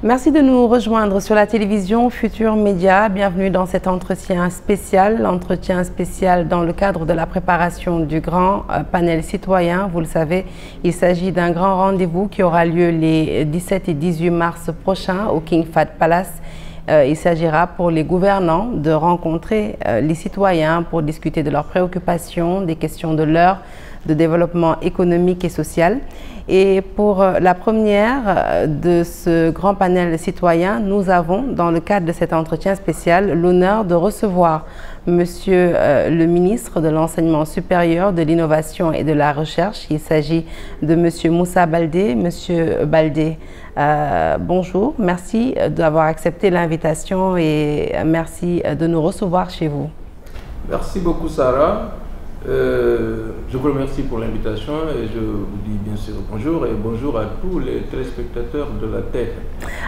Merci de nous rejoindre sur la télévision Futur Média. Bienvenue dans cet entretien spécial dans le cadre de la préparation du grand panel citoyen. Vous le savez, il s'agit d'un grand rendez-vous qui aura lieu les 17 et 18 mars prochains au King Fahd Palace. Il s'agira pour les gouvernants de rencontrer les citoyens pour discuter de leurs préoccupations, des questions de l'heure, de développement économique et social. Et pour la première de ce grand panel citoyen, nous avons, dans le cadre de cet entretien spécial, l'honneur de recevoir Monsieur le ministre de l'Enseignement supérieur, de l'Innovation et de la Recherche. Il s'agit de Monsieur Moussa Baldé. Monsieur Baldé, bonjour. Merci d'avoir accepté l'invitation et merci de nous recevoir chez vous. Merci beaucoup, Sarah. Je vous remercie pour l'invitation et je vous dis bien sûr bonjour et bonjour à tous les téléspectateurs de la Terre.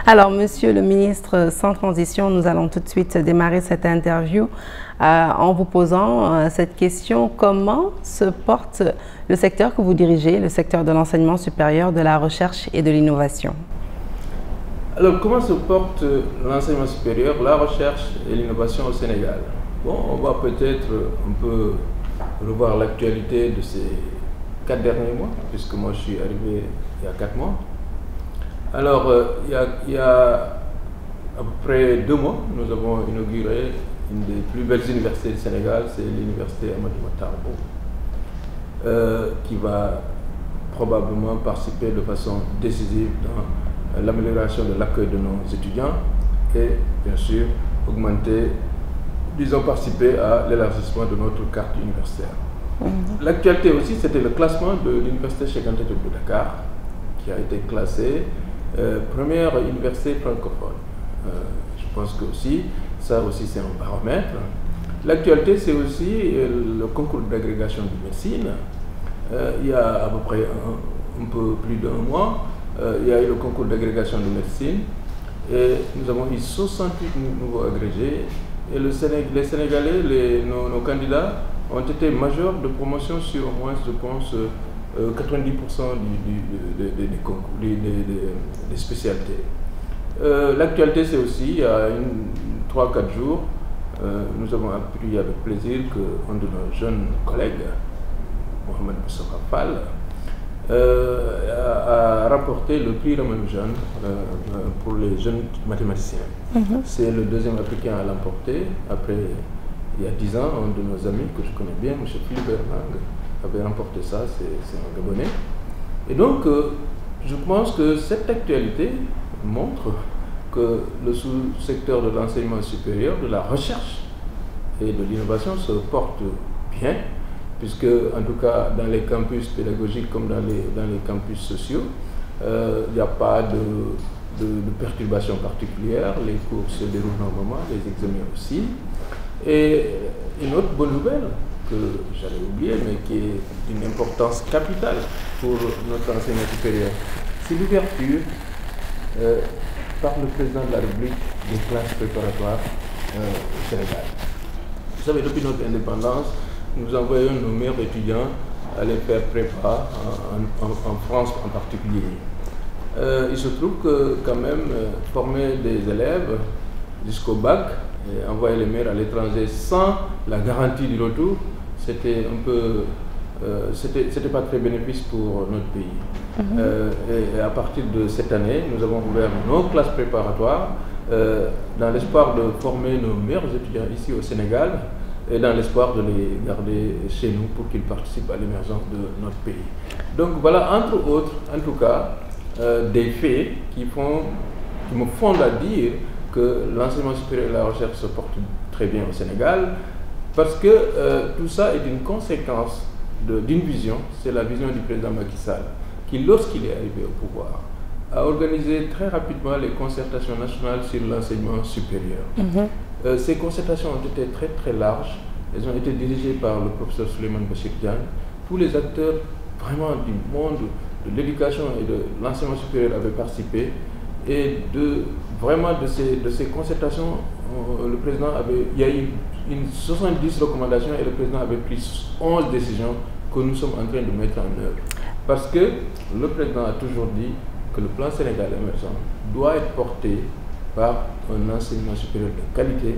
Alors, Monsieur le ministre, sans transition, nous allons tout de suite démarrer cette interview en vous posant cette question. Comment se porte le secteur que vous dirigez, le secteur de l'enseignement supérieur, de la recherche et de l'innovation? Alors, comment se porte l'enseignement supérieur, la recherche et l'innovation au Sénégal? Bon, on va peut-être un peu revoir l'actualité de ces 4 derniers mois, puisque moi je suis arrivé il y a 4 mois. Alors, il y a à peu près 2 mois, nous avons inauguré une des plus belles universités du Sénégal, c'est l'université Amadou Mahtar Mbow, qui va probablement participer de façon décisive dans l'amélioration de l'accueil de nos étudiants et bien sûr augmenter, disons, participer à l'élargissement de notre carte universitaire. L'actualité aussi, c'était le classement de l'université Cheikh Anta Diop de Dakar, qui a été classée première université francophone. Je pense que aussi, ça aussi c'est un baromètre. L'actualité, c'est aussi le concours d'agrégation de médecine. Il y a à peu près un peu plus d'1 mois, il y a eu le concours d'agrégation de médecine et nous avons eu 68 nouveaux agrégés. Et les Sénégalais, nos candidats, ont été majeurs de promotion sur au moins, je pense, 90% des concours, des spécialités. L'actualité, c'est aussi, il y a 3-4 jours, nous avons appris avec plaisir qu'un de nos jeunes collègues, Mohamed Moustapha Fall, a remporté le prix Ramanujan pour les jeunes mathématiciens. C'est le deuxième Africain à l'emporter. Après, il y a 10 ans, un de nos amis que je connais bien, M. Philibert Lang, avait remporté ça, c'est un Gabonais. Et donc, je pense que cette actualité montre que le sous-secteur de l'enseignement supérieur, de la recherche et de l'innovation se porte bien, puisque, en tout cas, dans les campus pédagogiques comme dans les campus sociaux, il n'y a pas de perturbations particulières, les cours se déroulent normalement, les examens aussi. Et une autre bonne nouvelle que j'avais oubliée, mais qui est d'une importance capitale pour notre enseignement supérieur, c'est l'ouverture par le président de la République des classes préparatoires au Sénégal. Vous savez, depuis notre indépendance, nous envoyons nos meilleurs étudiants aller faire prépa en France en particulier. Il se trouve que quand même former des élèves jusqu'au bac et envoyer les meilleurs à l'étranger sans la garantie du retour, c'était un peu, c'était pas très bénéfique pour notre pays. Et à partir de cette année, nous avons ouvert nos classes préparatoires dans l'espoir de former nos meilleurs étudiants ici au Sénégal et dans l'espoir de les garder chez nous pour qu'ils participent à l'émergence de notre pays. Donc voilà, entre autres, en tout cas, des faits qui me font à dire que l'enseignement supérieur et la recherche se portent très bien au Sénégal, parce que tout ça est une conséquence d'une vision, c'est la vision du président Macky Sall, qui, lorsqu'il est arrivé au pouvoir, a organisé très rapidement les concertations nationales sur l'enseignement supérieur. Ces concertations ont été très très larges, elles ont été dirigées par le professeur Souleymane Bachir Diagne. Tous les acteurs vraiment du monde de l'éducation et de l'enseignement supérieur avaient participé, et vraiment de ces concertations, le président il y a eu 70 recommandations et le président avait pris 11 décisions que nous sommes en train de mettre en œuvre. Parce que le président a toujours dit que le plan Sénégal émergent doit être porté par un enseignement supérieur de qualité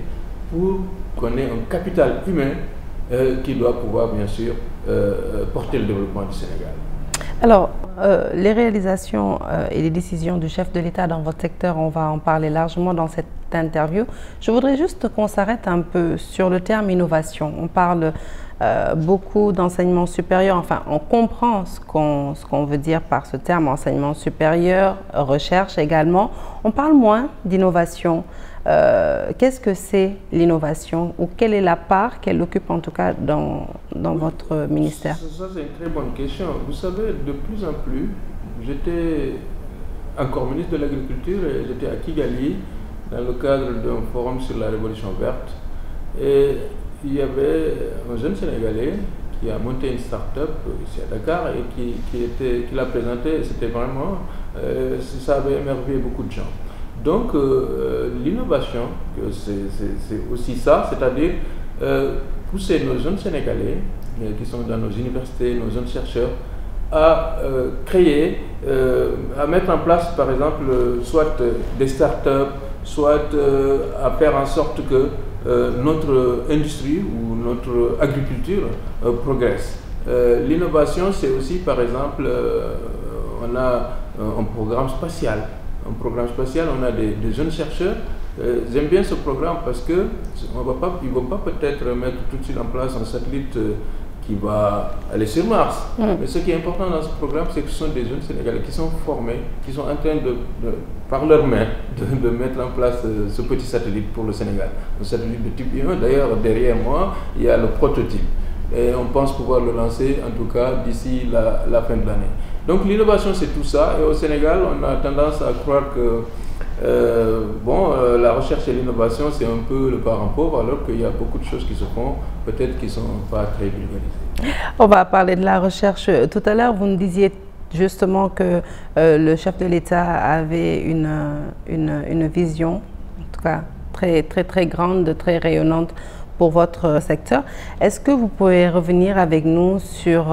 pour qu'on ait un capital humain qui doit pouvoir bien sûr porter le développement du Sénégal. Alors, les réalisations et les décisions du chef de l'État dans votre secteur, on va en parler largement dans cette interview. Je voudrais juste qu'on s'arrête un peu sur le terme innovation. On parle beaucoup d'enseignement supérieur, enfin on comprend ce qu'on veut dire par ce terme, enseignement supérieur, recherche également. On parle moins d'innovation. Qu'est-ce que c'est l'innovation ou quelle est la part qu'elle occupe en tout cas dans votre ministère? Ça c'est une très bonne question. Vous savez, de plus en plus, j'étais encore ministre de l'Agriculture et j'étais à Kigali dans le cadre d'un forum sur la Révolution verte. Et il y avait un jeune Sénégalais qui a monté une start-up ici à Dakar et qui l'a présenté et c'était vraiment, ça avait émerveillé beaucoup de gens. Donc l'innovation, c'est aussi ça, c'est-à-dire pousser nos jeunes Sénégalais qui sont dans nos universités, nos jeunes chercheurs, à créer, à mettre en place par exemple soit des start-up, soit à faire en sorte que notre industrie ou notre agriculture progresse. L'innovation, c'est aussi par exemple, on a un programme spatial. On a des jeunes chercheurs. J'aime bien ce programme parce qu'ils ne vont pas peut-être mettre tout de suite en place un satellite qui va aller sur Mars. Mais ce qui est important dans ce programme, c'est que ce sont des jeunes Sénégalais qui sont formés, qui sont en train par leurs mains, de mettre en place ce petit satellite pour le Sénégal. Un satellite de type I1. D'ailleurs, derrière moi, il y a le prototype. Et on pense pouvoir le lancer, en tout cas, d'ici la fin de l'année. Donc l'innovation, c'est tout ça. Et au Sénégal, on a tendance à croire que la recherche et l'innovation, c'est un peu le parent pauvre, alors qu'il y a beaucoup de choses qui se font, peut-être qui ne sont pas très vulgarisées. On va parler de la recherche. Tout à l'heure, vous nous disiez justement que le chef de l'État avait une vision, en tout cas très grande, très rayonnante pour votre secteur. Est-ce que vous pouvez revenir avec nous sur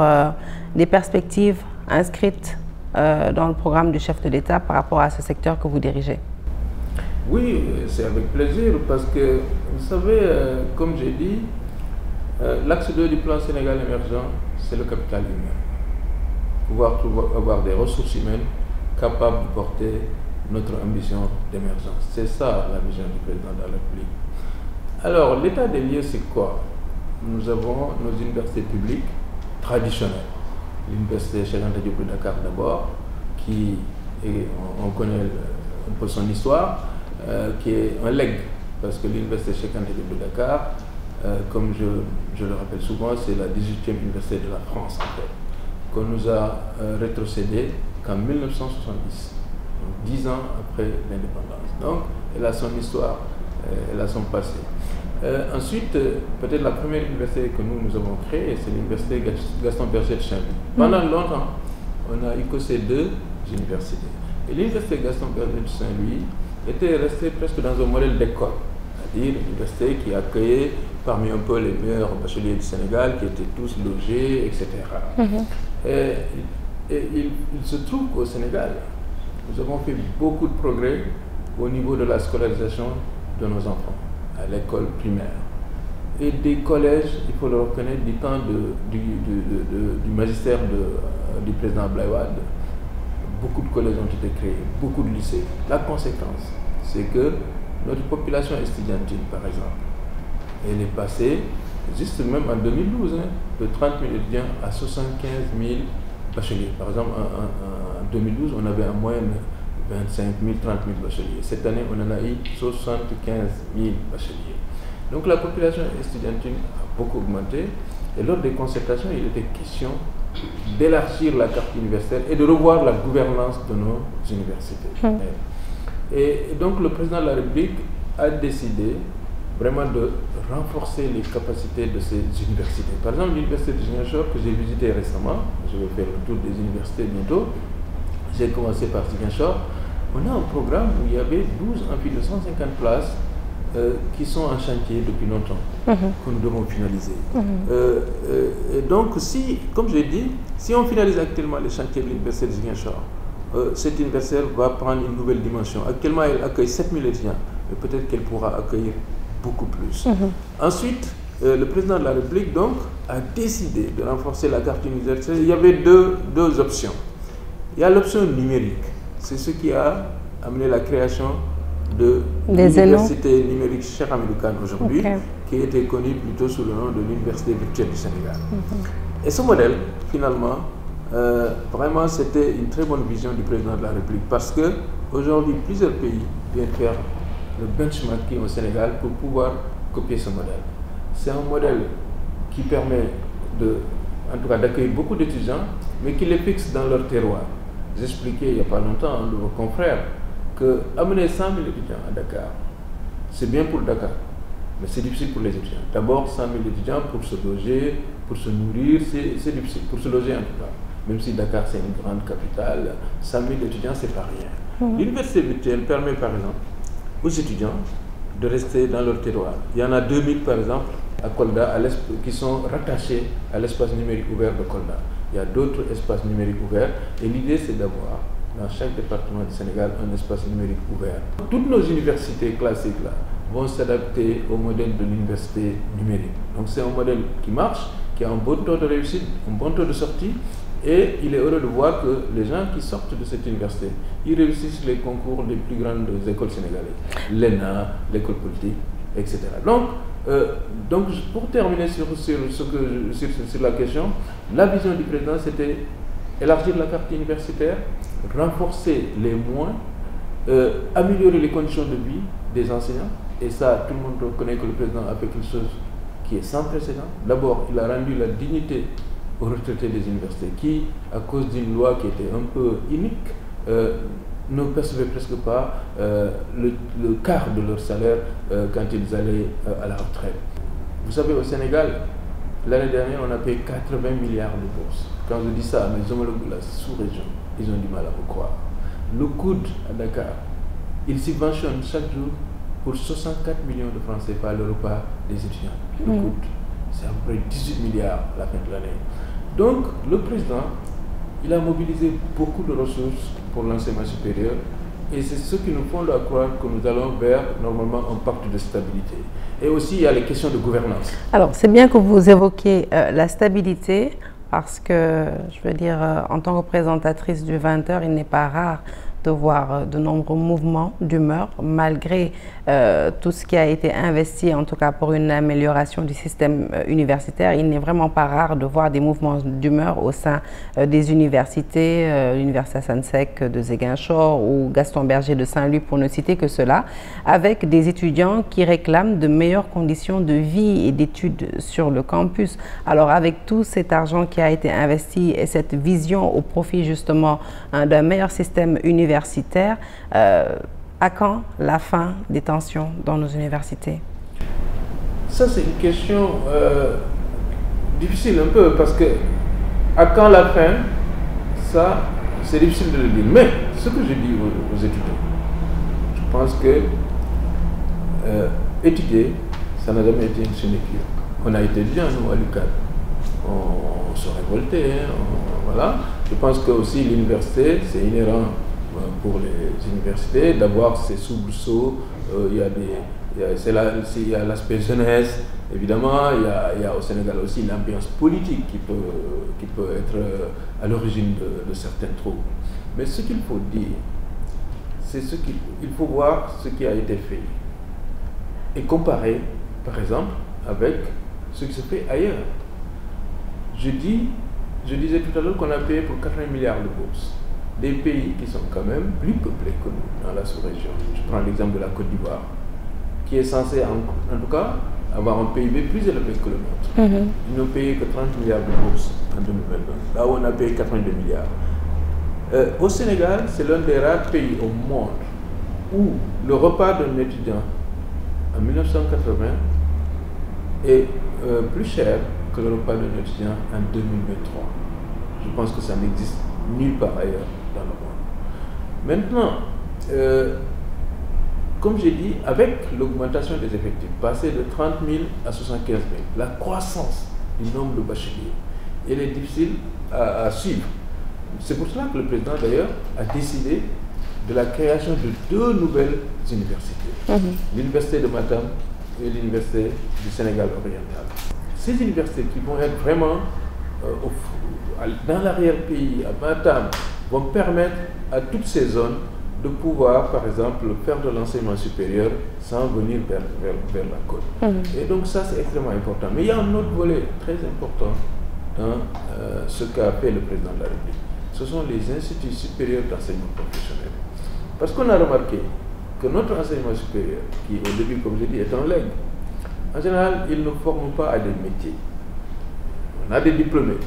les perspectives inscrites dans le programme du chef de l'État par rapport à ce secteur que vous dirigez? Oui, c'est avec plaisir parce que, vous savez, comme j'ai dit, l'axe 2 du plan Sénégal émergent, c'est le capital humain. Pouvoir avoir des ressources humaines capables de porter notre ambition d'émergence. C'est ça la vision du président de la République. Alors, l'état des lieux, c'est quoi? Nous avons nos universités publiques traditionnelles. L'université Cheikh Anta Diop de Dakar d'abord, on connaît un peu son histoire, qui est un legs, parce que l'université Cheikh Anta Diop de Dakar, comme je le rappelle souvent, c'est la 18e université de la France en fait, qu'on nous a rétrocédé qu'en 1970, donc 10 ans après l'indépendance. Donc, elle a son histoire, elle a son passé. Ensuite, peut-être la première université que nous avons créée, c'est l'université Gaston Berger de Saint-Louis. Pendant longtemps, on a eu que ces deux universités. Et l'université Gaston Berger de Saint-Louis était restée presque dans un modèle d'école, c'est-à-dire une université qui accueillait parmi un peu les meilleurs bacheliers du Sénégal, qui étaient tous logés, etc. Et il se trouve qu'au Sénégal, nous avons fait beaucoup de progrès au niveau de la scolarisation de nos enfants à l'école primaire. Et des collèges, il faut le reconnaître, du temps du magistère du président Abdoulaye Wade, beaucoup de collèges ont été créés, beaucoup de lycées. La conséquence, c'est que notre population estudiantine, par exemple, elle est passée, juste même en 2012, de 30 000 étudiants à 75 000 bacheliers. Par exemple, en 2012, on avait en moyenne 25 000, 30 000 bacheliers. Cette année, on en a eu 75 000 bacheliers. Donc la population estudiantine a beaucoup augmenté et lors des concertations, il était question d'élargir la carte universitaire et de revoir la gouvernance de nos universités. Et donc le président de la République a décidé vraiment de renforcer les capacités de ces universités. Par exemple, l'université de Ziguinchor que j'ai visité récemment, je vais faire le tour des universités bientôt, j'ai commencé par Ziguinchor. On a un programme où il y avait 12 amphis de 150 places qui sont en chantier depuis longtemps, que nous devons finaliser. Et donc, comme je l'ai dit, si on finalise actuellement les chantiers de l'université de Ziguinchor, cette université va prendre une nouvelle dimension. Actuellement, elle accueille 7000 étudiants, mais peut-être qu'elle pourra accueillir beaucoup plus. Ensuite, le président de la République donc, a décidé de renforcer la carte universitaire. Il y avait deux options. Il y a l'option numérique. C'est ce qui a amené la création de l'université numérique Cheikh Hamidou Kane aujourd'hui, qui était connue plutôt sous le nom de l'université virtuelle du Sénégal. Et ce modèle, finalement, vraiment c'était une très bonne vision du président de la République, parce que aujourd'hui plusieurs pays viennent faire le benchmarking au Sénégal pour pouvoir copier ce modèle. C'est un modèle qui permet en tout cas d'accueillir beaucoup d'étudiants, mais qui les fixe dans leur terroir. J'expliquais il n'y a pas longtemps à un de vos confrères que amener 100 000 étudiants à Dakar, c'est bien pour Dakar, mais c'est difficile pour les étudiants. D'abord, 100 000 étudiants pour se loger, pour se nourrir, c'est difficile, pour se loger en tout cas. Même si Dakar c'est une grande capitale, 100 000 étudiants c'est pas rien. L'université virtuelle permet par exemple aux étudiants de rester dans leur terroir. Il y en a 2000 par exemple à Kolda qui sont rattachés à l'espace numérique ouvert de Kolda. Il y a d'autres espaces numériques ouverts et l'idée c'est d'avoir dans chaque département du Sénégal un espace numérique ouvert. Toutes nos universités classiques là vont s'adapter au modèle de l'université numérique. Donc c'est un modèle qui marche, qui a un bon taux de réussite, un bon taux de sortie, et il est heureux de voir que les gens qui sortent de cette université, ils réussissent les concours des plus grandes écoles sénégalaises, l'ENA, l'école politique, etc. Donc pour terminer sur la question, la vision du président c'était élargir la carte universitaire, renforcer les moyens, améliorer les conditions de vie des enseignants, et ça tout le monde reconnaît que le président a fait quelque chose qui est sans précédent. D'abord, il a rendu la dignité aux retraités des universités qui, à cause d'une loi qui était un peu unique, ne percevaient presque pas le quart de leur salaire quand ils allaient à la retraite. Vous savez, au Sénégal, l'année dernière, on a payé 80 milliards de bourses. Quand je dis ça à mes homologues de la sous-région, ils ont du mal à me croire. Le COUD à Dakar, il subventionne chaque jour pour 64 millions de francs CFA le repas des étudiants. Le COUD, c'est à peu près 18 milliards à la fin de l'année. Donc, le président, il a mobilisé beaucoup de ressources pour l'enseignement supérieur, et c'est ce qui nous font croire que nous allons vers, normalement, un pacte de stabilité. Et aussi, il y a les questions de gouvernance. Alors, c'est bien que vous évoquiez la stabilité, parce que, je veux dire, en tant que représentatrice du 20h, il n'est pas rare de voir de nombreux mouvements d'humeur, malgré tout ce qui a été investi, en tout cas pour une amélioration du système universitaire. Il n'est vraiment pas rare de voir des mouvements d'humeur au sein des universités, l'université Assane Seck de Ziguinchor ou Gaston Berger de Saint-Louis, pour ne citer que cela, avec des étudiants qui réclament de meilleures conditions de vie et d'études sur le campus. Alors, avec tout cet argent qui a été investi et cette vision au profit justement d'un meilleur système universitaire, à quand la fin des tensions dans nos universités? Ça, c'est une question difficile un peu, parce que à quand la fin, ça, c'est difficile de le dire. Mais ce que je dis aux étudiants, je pense que étudier, ça n'a jamais été une sinecure. On a été bien, nous, à l'UCAD. On se révoltait, voilà. Je pense que aussi l'université, c'est inhérent pour les universités d'avoir ces soubresauts. Il y a l'aspect jeunesse, évidemment. Il y a au Sénégal aussi l'ambiance politique qui peut être à l'origine de certains troubles. Mais ce qu'il faut dire, c'est il faut voir ce qui a été fait et comparer, par exemple, avec ce qui se fait ailleurs. Je disais tout à l'heure qu'on a payé pour 80 milliards de bourses. Des pays qui sont quand même plus peuplés que nous dans la sous-région. Je prends l'exemple de la Côte d'Ivoire, qui est censée en tout cas avoir un PIB plus élevé que le nôtre. Ils n'ont payé que 30 milliards de bourses en 2022, là où on a payé 82 milliards. Au Sénégal, c'est l'un des rares pays au monde où le repas d'un étudiant en 1980 est plus cher que le repas d'un étudiant en 2023. Je pense que ça n'existe nulle part ailleurs dans le monde. Maintenant, comme j'ai dit, avec l'augmentation des effectifs, passer de 30 000 à 75 000, la croissance du nombre de bacheliers, elle est difficile à suivre. C'est pour cela que le président d'ailleurs a décidé de la création de 2 nouvelles universités. L'université de Matam et l'université du Sénégal oriental. Ces universités qui vont être vraiment dans l'arrière-pays, à Matam, vont permettre à toutes ces zones de pouvoir, par exemple, faire de l'enseignement supérieur sans venir vers la côte. Et donc ça, c'est extrêmement important. Mais il y a un autre volet très important dans ce qu'a fait le président de la République. Ce sont les instituts supérieurs d'enseignement professionnel. Parce qu'on a remarqué que notre enseignement supérieur, qui au début, comme je dis, est un legs, en général, il ne forme pas à des métiers. On a des diplômés,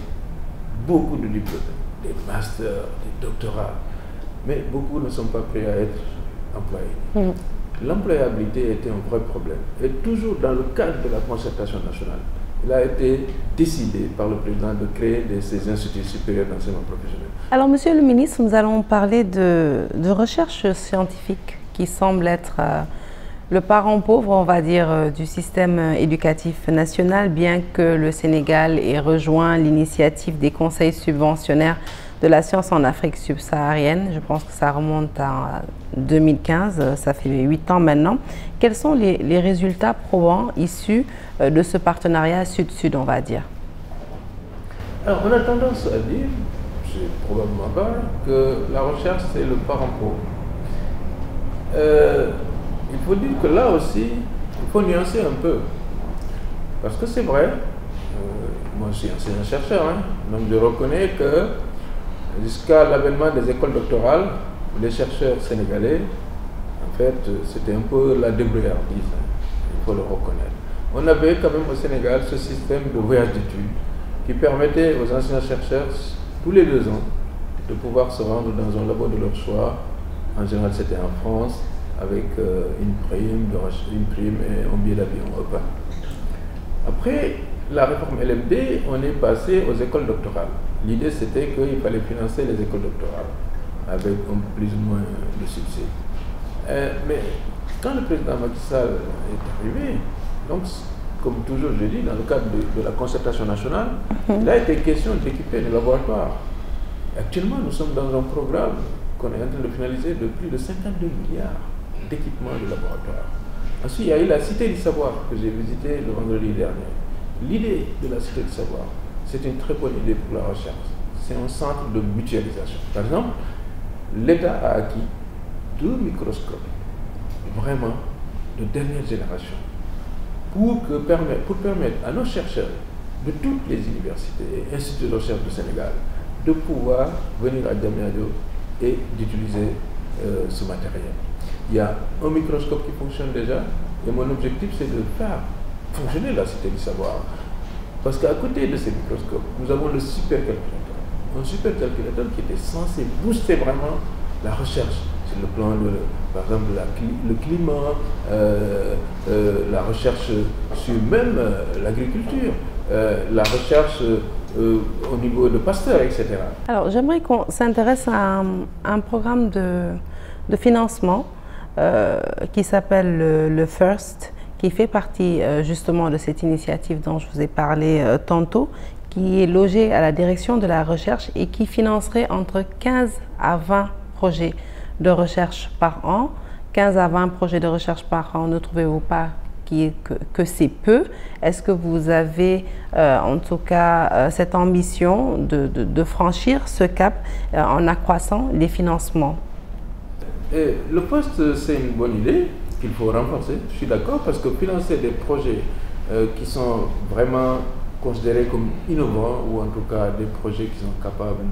beaucoup de diplômés, des masters, des doctorats, mais beaucoup ne sont pas prêts à être employés. L'employabilité était un vrai problème. Et toujours dans le cadre de la concertation nationale, il a été décidé par le président de créer ces instituts supérieurs d'enseignement professionnel. Alors, monsieur le ministre, nous allons parler de recherche scientifique qui semble être le parent pauvre, on va dire, du système éducatif national, bien que le Sénégal ait rejoint l'initiative des conseils subventionnaires de la science en Afrique subsaharienne. Je pense que ça remonte à 2015, ça fait 8 ans maintenant. Quels sont les résultats probants issus de ce partenariat sud-sud, on va dire? Alors, on a tendance à dire, c'est probablement pas, que la recherche, c'est le parent pauvre. Il faut dire que là aussi, il faut nuancer un peu. Parce que c'est vrai, moi je suis enseignant-chercheur, donc je reconnais que jusqu'à l'avènement des écoles doctorales, les chercheurs sénégalais, en fait, c'était un peu la débrouillardise, il faut le reconnaître. On avait quand même au Sénégal ce système de voyage d'études qui permettait aux enseignants-chercheurs, tous les 2 ans, de pouvoir se rendre dans un labo de leur choix. En général, c'était en France, avec une prime et un billet d'avion repas. Après la réforme LMD, on est passé aux écoles doctorales. L'idée, c'était qu'il fallait financer les écoles doctorales avec plus ou moins de succès. Mais quand le président Macky Sall est arrivé, donc, comme toujours je dis, dans le cadre de la concertation nationale, il a été question d'équiper les laboratoires. Actuellement, nous sommes dans un programme qu'on est en train de finaliser de plus de 52 milliards d'équipements de laboratoire. Ensuite, il y a eu la Cité du Savoir que j'ai visitée le vendredi dernier. L'idée de la Cité du Savoir, c'est une très bonne idée pour la recherche. C'est un centre de mutualisation. Par exemple, l'État a acquis 2 microscopes, vraiment de dernière génération, pour permettre à nos chercheurs de toutes les universités et instituts de recherche du Sénégal de pouvoir venir à Diamniadio et d'utiliser ce matériel. Il y a un microscope qui fonctionne déjà et mon objectif c'est de faire fonctionner la Cité du Savoir. Parce qu'à côté de ces microscopes, nous avons le supercalculateur. Un supercalculateur qui était censé booster vraiment la recherche sur le plan de, par exemple, le climat, la recherche sur même l'agriculture, la recherche au niveau de Pasteur, etc. Alors, j'aimerais qu'on s'intéresse à un programme de financement qui s'appelle le FIRST, qui fait partie justement de cette initiative dont je vous ai parlé tantôt, qui est logé à la direction de la recherche et qui financerait entre 15 à 20 projets de recherche par an. 15 à 20 projets de recherche par an, ne trouvez-vous pas que c'est peu? Est-ce que vous avez en tout cas cette ambition de franchir ce cap en accroissant les financements? Et le poste, c'est une bonne idée qu'il faut renforcer, je suis d'accord, parce que financer des projets qui sont vraiment considérés comme innovants, ou en tout cas des projets qui sont capables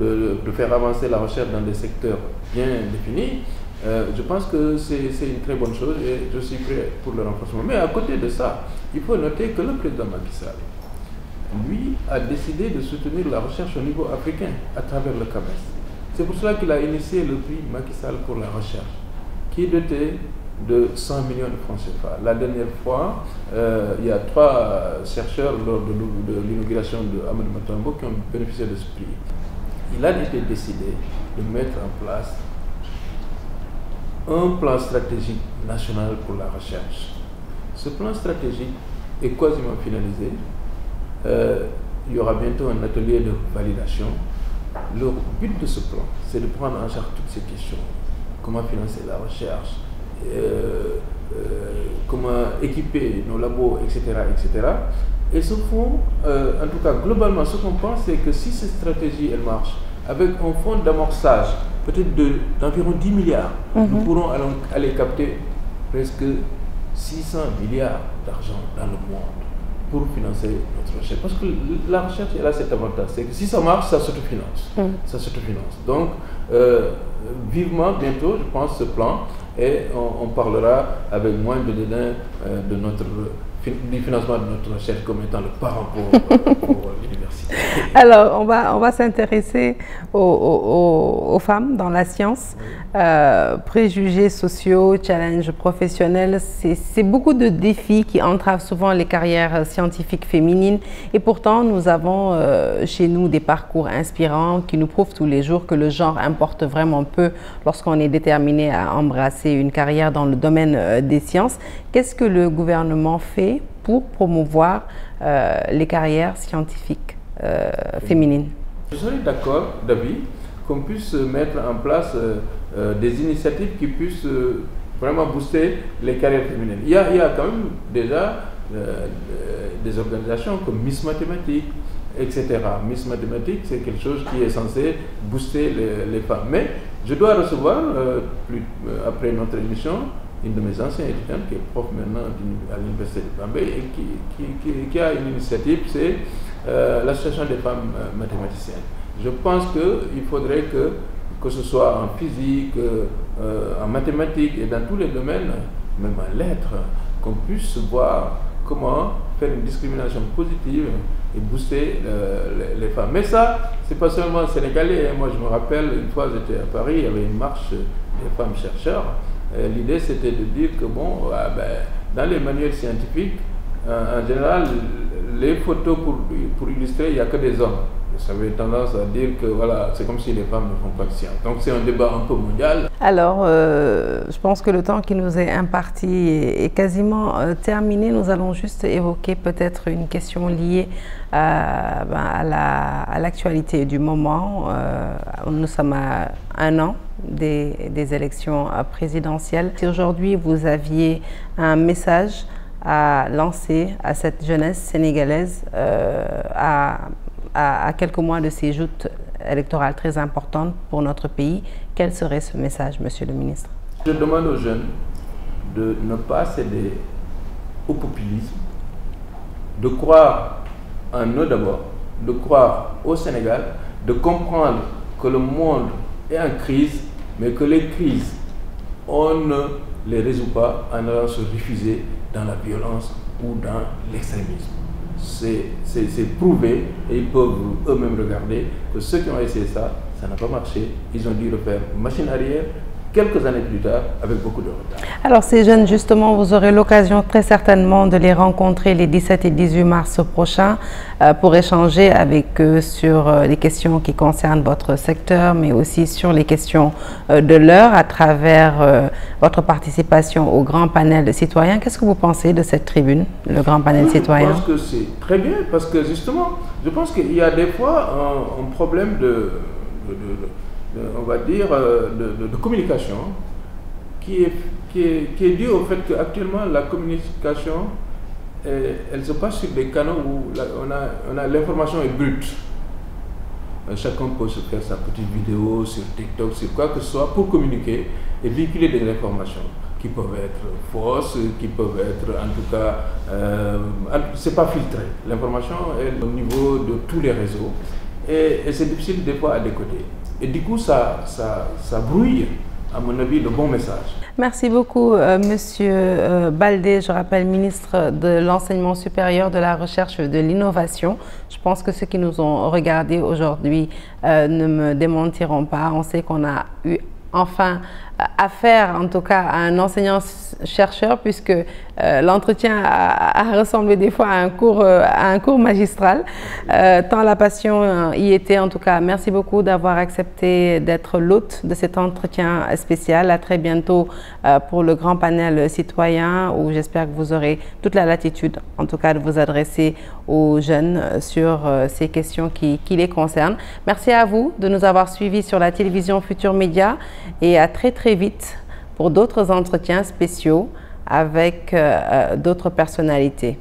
de faire avancer la recherche dans des secteurs bien définis, je pense que c'est une très bonne chose et je suis prêt pour le renforcement. Mais à côté de ça, il faut noter que le président Macky Sall, lui, a décidé de soutenir la recherche au niveau africain à travers le CAMES. C'est pour cela qu'il a initié le prix Macky Sall pour la recherche, qui est doté de 100 millions de francs CFA. La dernière fois, il y a 3 chercheurs lors de l'inauguration de Amadou Matambo qui ont bénéficié de ce prix. Il a été décidé de mettre en place un plan stratégique national pour la recherche. Ce plan stratégique est quasiment finalisé. il y aura bientôt un atelier de validation. Le but de ce plan, c'est de prendre en charge toutes ces questions. Comment financer la recherche, comment équiper nos labos, etc. etc. Et ce fonds, en tout cas globalement, ce qu'on pense, c'est que si cette stratégie elle marche, avec un fonds d'amorçage peut-être d'environ 10 milliards, nous pourrons aller capter presque 600 milliards d'argent dans le monde pour financer notre recherche. Parce que la recherche, elle a cet avantage, c'est que si ça marche, ça s'autofinance. Ça s'autofinance. Donc, vivement, bientôt, je pense, ce plan, et on parlera avec moins de dédain du financement de notre recherche comme étant le parent pour l'université. Alors, on va s'intéresser aux femmes dans la science. Préjugés sociaux, challenges professionnels, c'est beaucoup de défis qui entravent souvent les carrières scientifiques féminines. Et pourtant, nous avons chez nous des parcours inspirants qui nous prouvent tous les jours que le genre importe vraiment peu lorsqu'on est déterminé à embrasser une carrière dans le domaine des sciences. Qu'est-ce que le gouvernement fait pour promouvoir les carrières scientifiques féminines? Je serais d'accord, David, qu'on puisse mettre en place des initiatives qui puissent vraiment booster les carrières féminines. Il y a quand même déjà des organisations comme Miss Mathématiques, etc. Miss Mathématiques, c'est quelque chose qui est censé booster les femmes. Mais je dois recevoir, après notre émission, une de mes anciennes étudiantes qui est prof maintenant à l'université de Bambey et qui a une initiative, c'est l'association des femmes mathématiciennes. Je pense qu'il faudrait que ce soit en physique, en mathématiques et dans tous les domaines, même en lettres, qu'on puisse voir comment faire une discrimination positive et booster les femmes. Mais ça, c'est pas seulement sénégalais. Moi, je me rappelle, une fois j'étais à Paris, il y avait une marche des femmes chercheurs. L'idée, c'était de dire que, bon, dans les manuels scientifiques, en général, les photos pour illustrer, il n'y a que des hommes. Ça avait tendance à dire que voilà, c'est comme si les femmes ne font pas de science. Donc c'est un débat un peu mondial. Alors, je pense que le temps qui nous est imparti est quasiment terminé. Nous allons juste évoquer peut-être une question liée à l'actualité du moment. Nous sommes à un an des élections présidentielles. Si aujourd'hui vous aviez un message à lancer à cette jeunesse sénégalaise à quelques mois de ces joutes électorales très importantes pour notre pays, quel serait ce message, Monsieur le ministre? Je demande aux jeunes de ne pas céder au populisme, de croire en eux d'abord, de croire au Sénégal, de comprendre que le monde est en crise, mais que les crises, on ne les résout pas en allant se diffuser dans la violence ou dans l'extrémisme. C'est prouvé et ils peuvent eux-mêmes regarder que ceux qui ont essayé ça n'a pas marché. Ils ont dû refaire machine arrière quelques années plus tard avec beaucoup de retard. Alors ces jeunes, justement, vous aurez l'occasion très certainement de les rencontrer les 17 et 18 mars prochains pour échanger avec eux sur les questions qui concernent votre secteur, mais aussi sur les questions de l'heure à travers votre participation au grand panel de citoyens. Qu'est-ce que vous pensez de cette tribune, le grand panel citoyen? Je pense que c'est très bien parce que justement, je pense qu'il y a des fois un problème on va dire, de communication qui est due au fait qu'actuellement la communication, elle se passe sur des canaux où l'information est brute. Chacun peut se faire sa petite vidéo sur TikTok, sur quoi que ce soit, pour communiquer et véhiculer des informations qui peuvent être fausses, qui peuvent être en tout cas, c'est pas filtré. L'information est au niveau de tous les réseaux et c'est difficile des fois à décoder. Et du coup, ça brouille, à mon avis, le bon message. Merci beaucoup, Monsieur Baldé. Je rappelle ministre de l'Enseignement supérieur, de la Recherche et de l'Innovation. Je pense que ceux qui nous ont regardés aujourd'hui ne me démentiront pas. On sait qu'on a eu enfin affaire en tout cas à un enseignant-chercheur, puisque l'entretien a ressemblé des fois à un cours magistral, tant la passion y était. En tout cas, merci beaucoup d'avoir accepté d'être l'hôte de cet entretien spécial. À très bientôt pour le grand panel citoyen, où j'espère que vous aurez toute la latitude, en tout cas, de vous adresser aux jeunes sur ces questions qui les concernent. Merci à vous de nous avoir suivis sur la télévision Futurs Médias, et à très vite pour d'autres entretiens spéciaux avec d'autres personnalités.